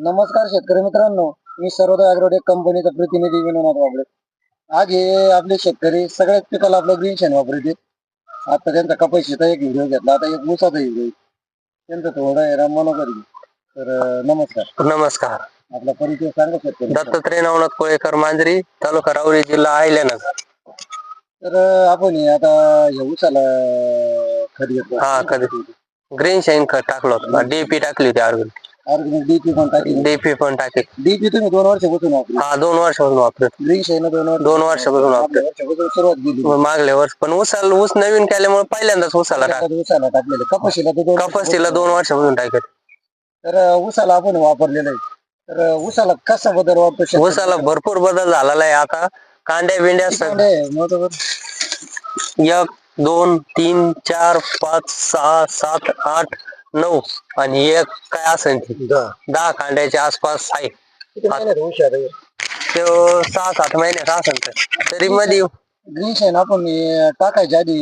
नमस्कार शेतकरी मित्रांनो, मी सर्वोदय ॲग्रोटेक कंपनीचा प्रतिनिधी विनोद वाबळे. आज हे आपले शेतकरी सगळ्याच पिकाला आपलं ग्रीन शेण वापरते. आता त्यांचा कपाशीचा एक व्हिडिओ घेतला, आता एक ऊसाचा व्हिडिओ. त्यांचं थोडं आहे मनोगत घे. तर नमस्कार. नमस्कार. आपला परिचय सांगा शेतकरी. दत्तात्रय नवनाथ कोळेकर, मांजरी, तालुका राहुरी, जिल्हा अहिल्यानगर. तर आपण हे आता या ऊसाला खत घेतो. हा, कधी ग्रीन शाईन खत टाकलं होतं, डीपी टाकली होती ऑर्गॅनिक डीपी पण टाकली. डीपी पण टाकली. डीपी तुम्ही 2 वर्षापासून वापरत. हा, 2 वर्षापासून वापरत. ग्रीन शेण 2 वर्षापासून वापरत. वर्षापासून सुरुवात केली. मागल्या वर्ष पण ऊस नवीन केल्यामुळे पहिल्यांदाच ऊसाला टाकलेलं. कपाशीला कपाशीला 2 वर्षापासून टाकत. तर ऊसाला आपण वापरलेलं आहे. तर ऊसाला कसा बदल वाटतो? ऊसाला भरपूर बदल झालेला आहे. आता कांड्या बिंड्या 1 2 3 4 5 6 7 8 9 आणि एक काय असेल 10 कांड्याच्या आसपास आहे. तो 6-7 महिन्याचा असेल. तरी मध्ये ग्रीन शेण आपण टाकायच्या आधी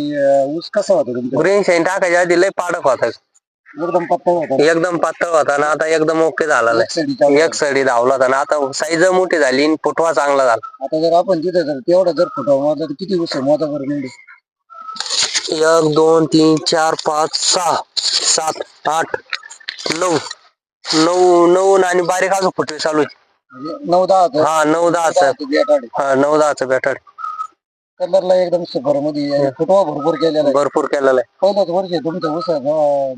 ऊस कसा होता तुमचा? ग्रीन शेण टाकायच्या आधी लय पाडक होता, एकदम पातळ होता. एकदम पातळ होता ना. आता एकदम ओके झालेला आहे. एक सडी धावला होता ना. आता साईज मोठी झाली, फुटवा चांगला झाला. आता जर आपण तिथे जर तेवढा जर फुटवा मोजला तर किती ऊस मोजा बरं? 1 2 3 4 5 6 7 8 9 9 आणि बारीक अजून फुटवे चालू आहे. 9-10. हा, 9-10. हा, 9-10 बेटाड. कलरला एकदम सुपर मध्ये फुटवा भरपूर केलेला आहे. भरपूर केलेला आहे. पहिल्याच वर्षी तुमच्या ऊस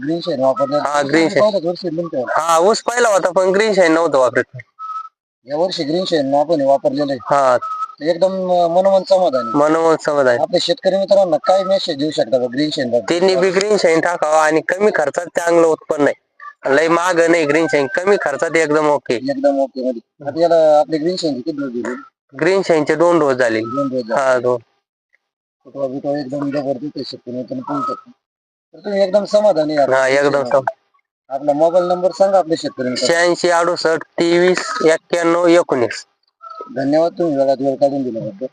ग्रीन शेण वापरलं. हा, ग्रीन शेण पहिल्याच वर्षी तुमच्या. हा, ऊस पहिला होता पण ग्रीन शेण नव्हतं वापरत. या वर्षी ग्रीन शेण आपण वापरलेलं आहे. हा, एकदम मनोमन समाधान. आपल्या शेतकरी मित्रांना काय मेसेज देऊ शकता ग्रीन शेण? त्यांनी बी ग्रीन शेण टाकावा आणि कमी खर्चात चांगलं उत्पन्न आहे. लय महाग नाही ग्रीन शेण, कमी खर्चात एकदम ओके. एकदम ओके मध्ये. आता याला आपले ग्रीन शेण किती डोस दिले? ग्रीन शेणचे 2 डोस झाले. 2 डोस. हा, 2. फुटवा बिटवा एकदम जबरदस्त आहे. शेतकरी पाहू शकतो. तर तुम्ही एकदम समाधानी आहात? हा, एकदम. आपला मोबाईल नंबर सांगा आपल्या शेतकऱ्यांना. 86 68 23 91 19. धन्यवाद, तुम्ही वेळ काढून दिल्याबद्दल.